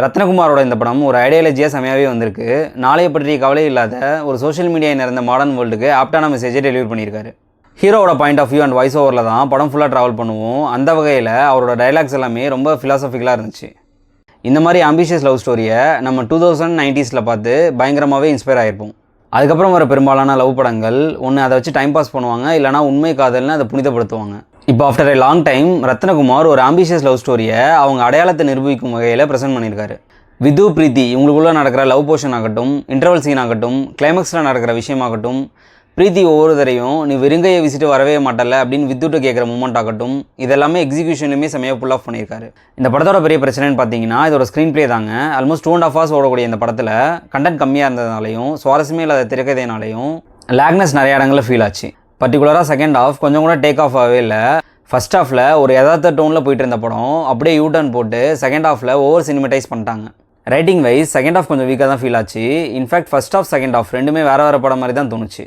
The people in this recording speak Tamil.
ரத்னகுமாரோட இந்த படம் ஒரு ஐடியாலஜியாக செமையாகவே வந்திருக்கு. நாளைய பற்றிய கவலை இல்லாத ஒரு சோஷியல் மீடியா நிறைந்த மாடர்ன் வேர்ல்டுக்கு ஆப்டான மெசேஜை டெலிவரி பண்ணியிருக்காரு. ஹீரோவோட point of view and voice ஓவரில் தான் படம் ஃபுல்லாக ட்ராவல் பண்ணுவோம். அந்த வகையில் அவரோட டைலாக்ஸ் எல்லாமே ரொம்ப ஃபிலாசபிக்கலாக இருந்துச்சு. இந்த மாதிரி ஆம்பிஷியஸ் லவ் ஸ்டோரியை நம்ம 2090s பார்த்து பயங்கரமாகவே இன்ஸ்பயர் ஆகிருப்போம். அதுக்கப்புறம் வர பெரும்பாலான லவ் படங்கள் ஒன்று அதை வச்சு டைம் பாஸ் பண்ணுவாங்க, இல்லைனா உண்மை காதல்னு அதை புனிதப்படுத்துவாங்க. இப்போ after a long time Ratnakumar ஒரு ஆம்பிஷியஸ் லவ் ஸ்டோரியை அவங்க அடையாளத்தை நிரூபிக்கும் வகையில் ப்ரெசென்ட் பண்ணியிருக்காரு. விது பிரீத்தி இவங்களுக்குள்ளே நடக்கிற லவ் போர்ஷன் ஆகட்டும், இன்டர்வல் சீன் ஆகட்டும், கிளைமேக்ஸில் நடக்கிற விஷயமாகட்டும், பிரீத்தி ஒவ்வொருத்தரையும் நீ வெறுங்கையை விசிட்டு வரவே மாட்டல அப்படின்னு வித்துட்டு கேட்குற மூமெண்ட் ஆகட்டும், இதெல்லாமே எக்ஸிக்யூஷன்லையுமே செமையாக புல் ஆஃப் பண்ணியிருக்காரு. இந்த படத்தோட பெரிய பிரச்சனைன்னு பார்த்தீங்கன்னா இதோட ஸ்க்ரீன் ப்ளே தாங்க. ஆல்மோஸ்ட் 2.5 hours ஓடக்கூடிய இந்த படத்தில் கண்டென்ட் கம்மியாக இருந்ததுனாலையும் சுவாரஸ்யமே இல்லாத திரைக்கதையினாலையும் லேக்னஸ் நிறைய இடங்களில் ஃபீல் ஆச்சு. பர்டிகுலராக செகண்ட் ஹாஃப் கொஞ்சம் கூட டேக் ஆஃப் ஆகவே இல்லை. ஃபர்ஸ்ட் ஹாஃபில் ஒரு யதார்த்த டோனில் போயிட்டு இருந்த படம் அப்படியே யூடர்ன் போட்டு செகண்ட் ஹாஃபில் ஓவர் சினிமேட்டைஸ் பண்ணிட்டாங்க. ரைட்டிங் வைஸ் செகண்ட் ஹாஃப் கொஞ்சம் வீக்காக தான் ஃபீல் ஆச்சு. In fact first half second half ரெண்டுமே வேறு படம் மாதிரி தான் தோணுச்சு.